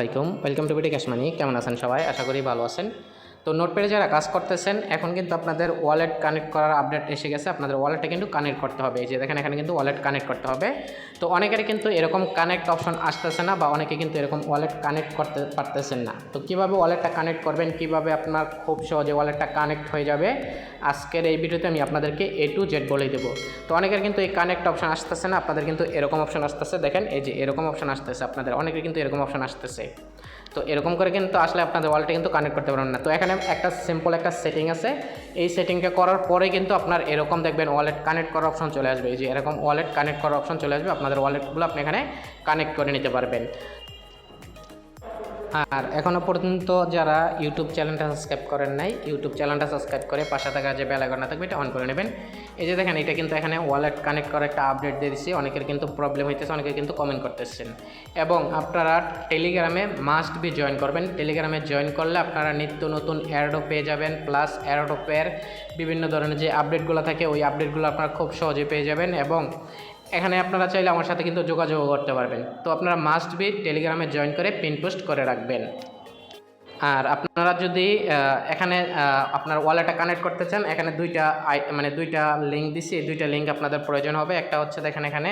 আলাইকুম, welcome to BD cash মানি। কেমন আছেন সবাই? আশা করি ভালো আছেন। তো নোটপ্যাডে যারা কাজ করতেছেন এখন কিন্তু আপনাদের ওয়ালেট কানেক্ট করার আপডেট এসে গেছে। আপনাদের ওয়ালেটটা কিন্তু কানেক্ট করতে হবে। এই যে দেখেন এখানে কিন্তু ওয়ালেট কানেক্ট করতে হবে। তো অনেকেরই কিন্তু এরকম কানেক্ট অপশন আসতেছে না বা অনেকে কিন্তু এরকম ওয়ালেট কানেক্ট করতে পারতেছেন না। তো কীভাবে ওয়ালেটটা কানেক্ট করবেন, কীভাবে আপনার খুব সহজে ওয়ালেটটা কানেক্ট হয়ে যাবে, আজকের এই ভিডিওতে আমি আপনাদেরকে A to Z বলে দেবো। তো অনেকের কিন্তু এই কানেক্ট অপশন আসতেছে না, আপনাদের কিন্তু এরকম অপশন আসতেছে। দেখেন এই যে এরকম অপশন আসতেছে, আপনাদের অনেকের কিন্তু এরকম অপশন আসতেছে। তো এরকম করে কিন্তু আসলে আপনাদের ওয়ালেটে কিন্তু কানেক্ট করতে পারবেন না। তো এখানে একটা সিম্পল একটা সেটিং আছে, এই সেটিংটা করার পরে কিন্তু আপনার এরকম দেখবেন ওয়ালেট কানেক্ট করার অপশন চলে আসবে। এই যে এরকম ওয়ালেট কানেক্ট করার অপশন চলে আসবে, আপনাদের ওয়ালেটগুলো আপনি এখানে কানেক্ট করে নিতে পারবেন। আর এখনও পর্যন্ত যারা ইউটিউব চ্যানেলটা সাবস্ক্রাইব করেন নাই, ইউটিউব চ্যানেলটা সাবস্ক্রাইব করে পাশে থাকা যে বেল আইকনটা থাকবে এটা অন করে নেবেন। এই যে দেখেন এটা কিন্তু এখানে ওয়ালেট কানেক্ট করার একটা আপডেট দিয়ে দিচ্ছি। অনেকের কিন্তু প্রবলেম হইতেছে, অনেকের কিন্তু কমেন্ট করতেছেন। এবং আপনারা টেলিগ্রামে মাস্ট বি জয়েন করবেন। টেলিগ্রামে জয়েন করলে আপনারা নিত্য নতুন এয়ারড্রপ পেয়ে যাবেন, প্লাস এয়ারড্রপের বিভিন্ন ধরনের যে আপডেটগুলো থাকে ওই আপডেটগুলো আপনারা খুব সহজে পেয়ে যাবেন। এবং এখানে আপনারা চাইলে আমার সাথে কিন্তু যোগাযোগ করতে পারবেন। তো আপনারা মাস্ট বি টেলিগ্রামে জয়েন করে পিন পোস্ট করে রাখবেন। আর আপনারা যদি এখানে আপনার ওয়ালেটটা কানেক্ট করতে চান, এখানে দুইটা লিঙ্ক দিছি। এই দুইটা লিঙ্ক আপনাদের প্রয়োজন হবে। একটা হচ্ছে দেখেন এখানে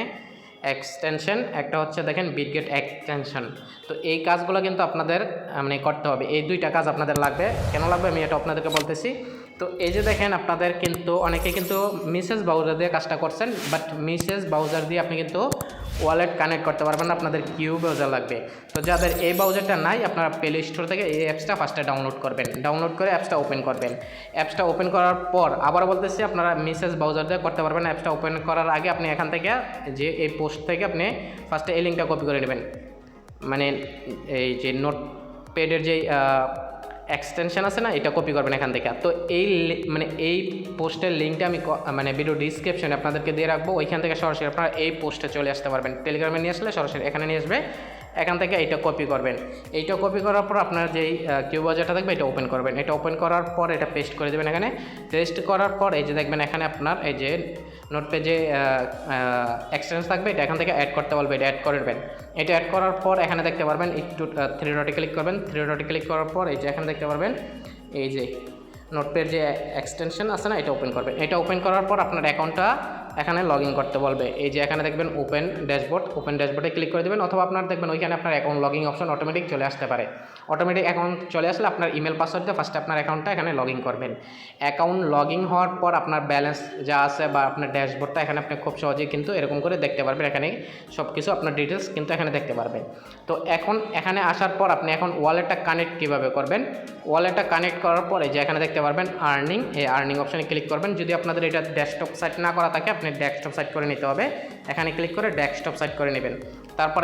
এক্সটেনশন, একটা হচ্ছে দেখেন বিটগেট এক্সটেনশন। তো এই কাজগুলো কিন্তু আপনাদের করতে হবে। এই দুইটা কাজ আপনাদের লাগবে। কেন লাগবে আমি এটা আপনাদেরকে বলতেছি। তো এই যে দেখেন আপনাদের কিন্তু অনেকে কিন্তু মিসেস ব্রাউজার দিয়ে কাজটা করছেন, বাট মিসেস ব্রাউজার দিয়ে আপনি কিন্তু ওয়ালেট কানেক্ট করতে পারবেন না, আপনাদের কিউ ব্রাউজার লাগবে। তো যাদের এই ব্রাউজারটা নাই, আপনারা প্লে স্টোর থেকে এই অ্যাপসটা ফার্স্টে ডাউনলোড করবেন। ডাউনলোড করে অ্যাপসটা ওপেন করবেন। অ্যাপসটা ওপেন করার পর আবার বলতেছি আপনারা মিসেস ব্রাউজার দিয়ে করতে পারবেন। অ্যাপসটা ওপেন করার আগে আপনি এখান থেকে যে এই পোস্ট থেকে আপনি ফার্স্টে এই লিঙ্কটা কপি করে নেবেন। এই যে নোটপ্যাডের যে এক্সটেনশন আছে না, এটা কপি করবেন এখান থেকে। তো এই পোস্টের লিঙ্কটা আমি ভিডিও ডিসক্রিপশনে আপনাদেরকে দিয়ে রাখবো। ওইখান থেকে সরাসরি আপনারা এই পোস্টে চলে আসতে পারবেন। টেলিগ্রামে নিয়ে আসলে সরাসরি এখানে নিয়ে আসবে। এখান থেকে এইটা কপি করবেন। এইটা কপি করার পর আপনার যেই কিউ ব্রাউজারটা থাকবে এটা ওপেন করবেন। এটা ওপেন করার পর এটা পেস্ট করে দেবেন এখানে। পেস্ট করার পর এই যে দেখবেন এখানে আপনার এই যে নোটপ্যাডে এক্সটেনশন থাকবে, এটা এখান থেকে অ্যাড করতে বলবে, এটা অ্যাড করে দেবেন। এটা অ্যাড করার পর এখানে দেখতে পারবেন একটু থ্রি ডটে ক্লিক করবেন। থ্রি ডটে ক্লিক করার পর এই যে এখানে দেখতে পারবেন এই যে নোটপ্যাড যে এক্সটেনশন আছে না, এটা ওপেন করবেন। এটা ওপেন করার পর আপনার অ্যাকাউন্টটা এখানে লগ ইন করতে বলবে। এই যে এখানে দেখবেন ওপেন ড্যাশবোর্ডে ক্লিক করে দেবেন, অথবা আপনার দেখবেন ওইখানে আপনার account log in option automatic চলে আসতে পারে। অটোমেটিক অ্যাকাউন্ট চলে আসলে আপনার ইমেল পাসওয়ার্ড দিয়ে ফার্স্টে আপনার অ্যাকাউন্টটা এখানে লগ ইন করবেন। অ্যাকাউন্ট লগ ইন হওয়ার পর আপনার ব্যালেন্স যা আছে বা আপনার ড্যাশবোর্ডটা এখানে আপনি খুব সহজেই কিন্তু এরকম করে দেখতে পারবেন। এখানে সব কিছু আপনার ডিটেলস কিন্তু এখানে দেখতে পারবেন। তো এখন এখানে আসার পর আপনি এখন ওয়ালেটটা কানেক্ট কীভাবে করবেন, ওয়ালেটটা কানেক্ট করার পরে যে এখানে দেখতে পারবেন আর্নিং, এই আর্নিং অপশানে ক্লিক করবেন। যদি আপনাদের এটা ডেস্কটপ সাইট না করা থাকে আপনি ডেস্কটপ সাইট করে নিতে হবে। এখানে ক্লিক করে ডেস্কটপ সাইট করে নেবেন। তারপর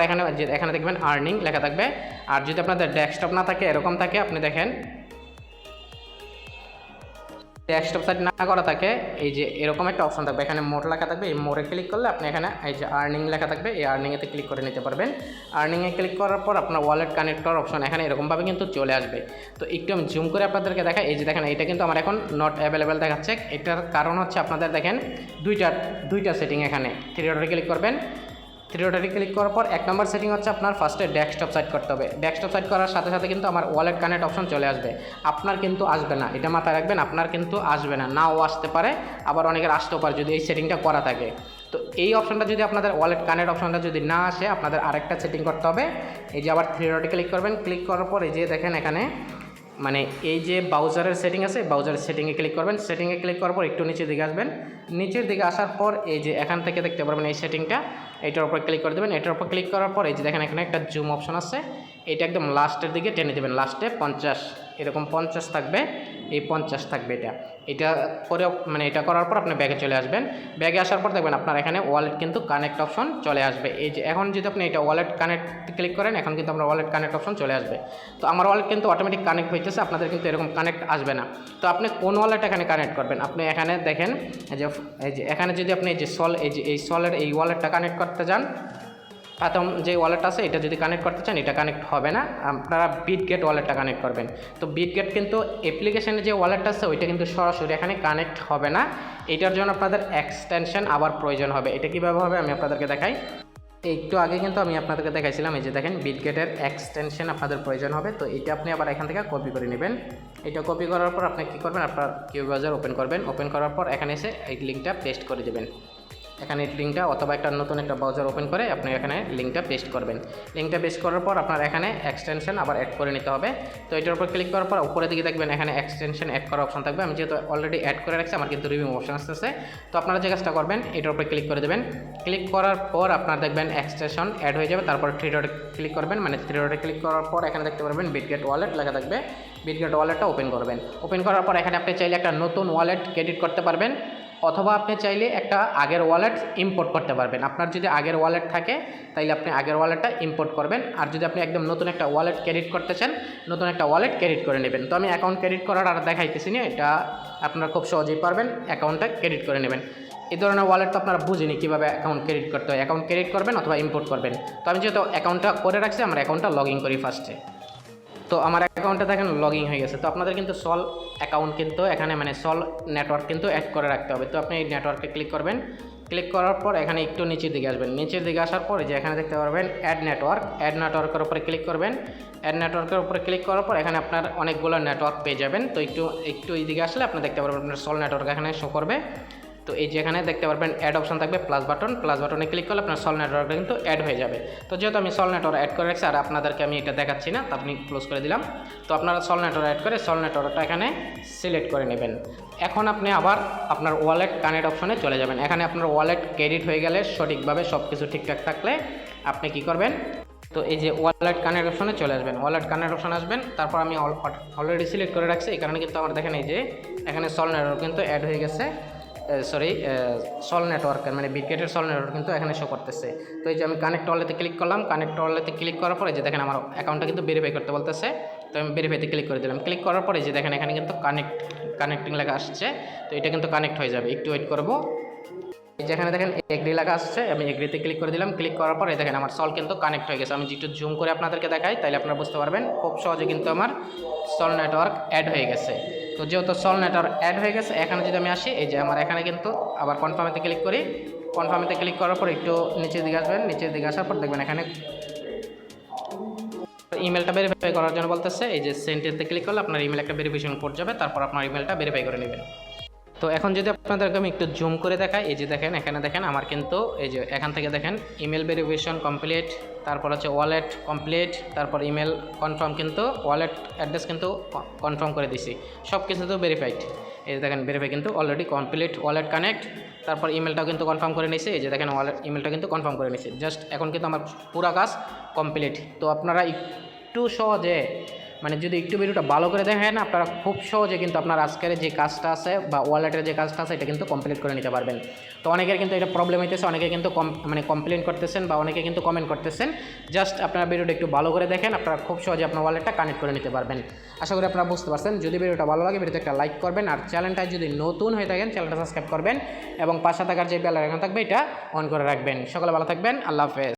এখানে দেখবেন আর্নিং লেখা থাকবে। আর যদি আপনাদের ডেস্কটপ না থাকে, এরকম থাকে, আপনি দেখেন ডেস্কটপ সাইট না করা থাকে, এই যে এরকম একটা অপশন থাকবে, এখানে মোড লেখা থাকবে। এই মোড়ে ক্লিক করলে আপনি এখানে এই যে আর্নিং লেখা থাকবে, এই আর্নিংয়েতে ক্লিক করে নিতে পারবেন। আর্নিংয়ে ক্লিক করার পর আপনার ওয়ালেট কানেক্ট করার অপশন এখানে এরকমভাবে কিন্তু চলে আসবে। তো একটু আমি জুম করে আপনাদেরকে দেখাই। এই যে দেখেন এটা কিন্তু আমার এখন নট অ্যাভেলেবেল দেখাচ্ছে। এটার কারণ হচ্ছে আপনাদের দেখেন দুইটা সেটিং। এখানে থ্রি ডটে ক্লিক করবেন। থ্রি ডটে ক্লিক করার পর 1 নম্বর সেটিং হচ্ছে আপনার ফার্স্টে ডেস্কটপ সাইট করতে হবে। ডেস্কটপ সাইট করার সাথে সাথে কিন্তু আমার ওয়ালেট কানেক্ট অপশন চলে আসবে। আপনার কিন্তু আসবে না, এটা মাথায় রাখবেন, আপনার কিন্তু আসবে না, নাও আসতে পারে, আবার অনেকের আসতেও পারে যদি এই সেটিংটা করা থাকে। তো এই অপশনটা যদি আপনাদের ওয়ালেট কানেক্ট অপশনটা যদি না আসে, আপনাদের আরেকটা সেটিং করতে হবে। এই যে আবার থ্রি ডটে ক্লিক করবেন। ক্লিক করার পর এই যে দেখেন এখানে এই যে ব্রাউজারের সেটিং আছে, ব্রাউজারের সেটিংয়ে ক্লিক করবেন। সেটিংয়ে ক্লিক করার পর একটু নিচের দিকে আসবেন। নিচের দিকে আসার পর এই যে এখান থেকে দেখতে পারবেন এই সেটিংটা, এটার উপর ক্লিক করে দেবেন। এটার উপর ক্লিক করার পর এই যে দেখেন এখানে একটা জুম অপশন আছে, এটা একদম লাস্টের দিকে টেনে দেবেন। লাস্টে 50 এরকম 50 থাকবে, এই 50 থাকবে। এটা করে এটা করার পর আপনি ব্যাগে চলে আসবেন। ব্যাগে আসার পর দেখবেন আপনার এখানে ওয়ালেট কিন্তু কানেক্ট অপশন চলে আসবে। এই যে এখন যদি আপনি এটা ওয়ালেট কানেক্ট ক্লিক করেন, এখন কিন্তু আমরা ওয়ালেট কানেক্ট অপশন চলে আসবে। তো আমার ওয়ালেট কিন্তু অটোমেটিক কানেক্ট হইতেছে, আপনাদের কিন্তু এরকম কানেক্ট আসবে না। তো আপনি কোন ওয়ালেট এখানে কানেক্ট করবেন, আপনি এখানে দেখেন এই যে এখানে যদি আপনি এই সলের এই ওয়ালেটটা কানেক্ট করতে যান, প্রথম যে ওয়ালেট আছে এটা যদি কানেক্ট করতে চান, এটা কানেক্ট হবে না, আপনারা বিটগেট ওয়ালেটটা কানেক্ট করবেন। তো বিটগেট কিন্তু অ্যাপ্লিকেশনে যে ওয়ালেটটা আছে ওইটা কিন্তু সরাসরি এখানে কানেক্ট হবে না। এটার জন্য আপনাদের এক্সটেনশন আবার প্রয়োজন হবে। এটা কীভাবে হবে আমি আপনাদেরকে দেখাই। একটু আগে কিন্তু আমি আপনাদেরকে দেখাইছিলাম, এই যে দেখেন বিটগেটের এক্সটেনশন আপনাদের প্রয়োজন হবে। তো এটা আপনি আবার এখান থেকে কপি করে নেবেন। এটা কপি করার পর আপনি কী করবেন, আপনার কিউ ব্রাউজার ওপেন করবেন। ওপেন করার পর এখানে এসে এই লিঙ্কটা পেস্ট করে দেবেন। এখানে লিঙ্কটা অথবা একটা নতুন একটা ব্রাউজার ওপেন করে আপনি এখানে লিঙ্কটা পেস্ট করবেন। লিঙ্কটা পেস্ট করার পর আপনার এখানে এক্সটেনশন আবার অ্যাড করে নিতে হবে। তো এটার উপর ক্লিক করার পর উপরে দিকে দেখবেন এখানে এক্সটেনশন অ্যাড করার অপশন থাকবে। আমি যেহেতু অলরেডি অ্যাড করে রাখছি, আমার কিন্তু রিভিউ অপশন আসতেছে। তো আপনারা যে কাজটা করবেন, এটার উপরে ক্লিক করে দেবেন। ক্লিক করার পর আপনার দেখবেন এক্সটেনশন অ্যাড হয়ে যাবে। তারপর থ্রি ডটে ক্লিক করবেন, মানে থ্রি ডটে ক্লিক করার পর এখানে দেখতে পারবেন বিটগেট ওয়ালেট লেখা থাকবে। বিটগেট ওয়ালেটটা ওপেন করবেন। ওপেন করার পর এখানে আপনি চাইলে একটা নতুন ওয়ালেট ক্রেডিট করতে পারবেন, অথবা আপনি চাইলে একটা আগের ওয়ালেট ইম্পোর্ট করতে পারবেন। আপনার যদি আগের ওয়ালেট থাকে তাইলে আপনি আগের ওয়ালেটটা ইম্পোর্ট করবেন, আর যদি আপনি একদম নতুন একটা ওয়ালেট ক্রেডিট করতে চান, নতুন একটা ওয়ালেট ক্রেডিট করে নেবেন। তো আমি অ্যাকাউন্ট ক্রেডিট করার আর দেখাইতেছি না, এটা আপনারা খুব সহজেই পারবেন, অ্যাকাউন্টটা ক্রেডিট করে নেবেন। এই ধরনের ওয়ালেট তো আপনারা বুঝিনি কীভাবে অ্যাকাউন্ট ক্রেডিট করতে হয়। অ্যাকাউন্ট ক্রেডিট করবেন অথবা ইম্পোর্ট করবেন। তো আমি যেহেতু অ্যাকাউন্টটা করে রাখছি, আমার অ্যাকাউন্টটা লগ ইন করি ফার্স্টে। তো আমার অ্যাকাউন্টে দেখেন লগ ইন হয়ে গেছে। তো আপনাদের কিন্তু সল অ্যাকাউন্ট কিন্তু এখানে মানে সল নেটওয়ার্ক কিন্তু অ্যাড করে রাখতে হবে। তো আপনি এই নেটওয়ার্কে ক্লিক করবেন। ক্লিক করার পর এখানে একটু নিচের দিকে আসবেন। নিচের দিকে আসার পর যে এখানে দেখতে পারবেন অ্যাড নেটওয়ার্ক। অ্যাড নেটওয়ার্কের উপরে ক্লিক করবেন। অ্যাড নেটওয়ার্কের উপরে ক্লিক করার পর এখানে আপনার অনেকগুলো নেটওয়ার্ক পেয়ে যাবেন। তো একটু এই দিকে আসলে আপনি দেখতে পারবেন আপনার সল নেটওয়ার্ক এখানে শো করবে। তো এই যে এখানে দেখতে পারবেন অ্যাড অপশন থাকবে, প্লাস বাটনে ক্লিক করলে আপনার সল নেটওয়ার্কটা কিন্তু অ্যাড হয়ে যাবে। তো যেহেতু আমি সল নেটওয়ার্ক অ্যাড করে রাখছি আর আপনাদেরকে আমি এটা দেখাচ্ছি না, তো আপনি ক্লোজ করে দিলাম। তো আপনারা সল নেটওয়ার্ক অ্যাড করে সল নেটওয়ার্কটা এখানে সিলেক্ট করে নেবেন। এখন আপনি আবার আপনার ওয়ালেট কানেক্ট অপশনে চলে যাবেন। এখানে আপনার ওয়ালেট ক্রেডিট হয়ে গেলে, সঠিকভাবে সব কিছু ঠিকঠাক থাকলে আপনি কি করবেন, তো এই যে ওয়ালেট কানেক্ট অপশনে চলে আসবেন। ওয়ালেট কানেক্ট অপশন আসবেন, তারপর আমি অলরেডি সিলেক্ট করে রাখছি, এই কারণে কিন্তু আমার দেখেন এই যে এখানে সল নেটওয়ার্ক কিন্তু অ্যাড হয়ে গেছে। সল নেটওয়ার্কের মানে বিটগেটের সল নেটওয়ার্ক কিন্তু এখানে শো করতেছে। তো এই যে আমি কানেক্ট ওয়ালেটে ক্লিক করলাম। কানেক্ট ওয়ালেটে ক্লিক করার পরে যে দেখেন আমার অ্যাকাউন্টটা কিন্তু ভেরিফাই করতে বলতেছে। তো আমি ভেরিফাইতে ক্লিক করে দিলাম। ক্লিক করার পরে যে দেখেন এখানে কিন্তু কানেক্টিং লেখা আসছে। তো এটা কিন্তু কানেক্ট হয়ে যাবে, একটু ওয়েট করবো। যেখানে দেখেন এগ্রি লেখা আসছে, আমি এগ্রিতে ক্লিক করে দিলাম। ক্লিক করার পরে দেখেন আমার সল কিন্তু কানেক্ট হয়ে গেছে। আমি যেটু জুম করে আপনাদেরকে দেখাই তাইলে আপনারা বুঝতে পারবেন খুব সহজে কিন্তু আমার সল নেটওয়ার্ক অ্যাড হয়ে গেছে। তো যেহেতু সল নেটওয়ার্ক অ্যাড হয়ে গেছে, এখানে যদি আমি আসি, এই যে আমার এখানে কিন্তু আবার কনফার্মেতে ক্লিক করি। কনফার্মেতে ক্লিক করার পর একটু নিচের দিকে আসবেন। নিচের দিকে আসার পর দেখবেন এখানে ইমেলটা ভেরিফাই করার জন্য বলতেছে। এই যে সেন্টেতে ক্লিক করলে আপনার ইমেল একটা ভেরিফিকেশন কোড যাবে, তারপর আপনার ইমেলটা ভেরিফাই করে নেবেন। তো এখন যদি আপনাদেরকে আমি একটু জুম করে দেখাই, এই যে দেখেন এখানে দেখেন আমার কিন্তু এই যে এখান থেকে দেখেন ইমেল ভেরিফিকেশন কমপ্লিট, তারপর হচ্ছে ওয়ালেট কমপ্লিট, তারপর ইমেল কনফার্ম, কিন্তু ওয়ালেট অ্যাড্রেস কিন্তু কনফার্ম করে দিছি, সব কিছু তো ভেরিফাইড। এই যে দেখেন ভেরিফাই কিন্তু অলরেডি কমপ্লিট, ওয়ালেট কানেক্ট, তারপর ইমেলটাও কিন্তু কনফার্ম করে নিয়েছে। এই যে দেখেন ওয়ালেট ইমেলটা কিন্তু কনফার্ম করে নিয়েছে। জাস্ট এখন কিন্তু আমার পুরো কাজ কমপ্লিট। তো আপনারা একটু সহজে মানে যদি একটু ভিডিওটা ভালো করে দেখেন, আপনারা খুব সহজে কিন্তু আপনার আজকের যে কাজটা আছে বা ওয়ালেটের যে কাজটা আছে এটা কিন্তু কমপ্লিট করে নিতে পারবেন। তো অনেকের কিন্তু এটা প্রবলেম হইতেছে, অনেকে কিন্তু কমপ্লেন করতেছেন বা অনেকে কিন্তু কমেন্ট করতেছেন। জাস্ট আপনারা ভিডিওটা একটু ভালো করে দেখেন, আপনারা খুব সহজে আপনার ওয়ালেটটা কানেক্ট করে নিতে পারবেন। আশা করি আপনারা বুঝতে পারছেন। যদি ভিডিওটা ভালো লাগে ভিডিওতে একটা লাইক করবেন, আর চ্যানেলটা যদি নতুন হয়ে থাকেন চ্যানেলটা সাবস্ক্রাইব করবেন এবং পাশে থাকার যে বেল আইকন থাকবে এটা অন করে রাখবেন। সকলে ভালো থাকবেন, আল্লাহ হাফেজ।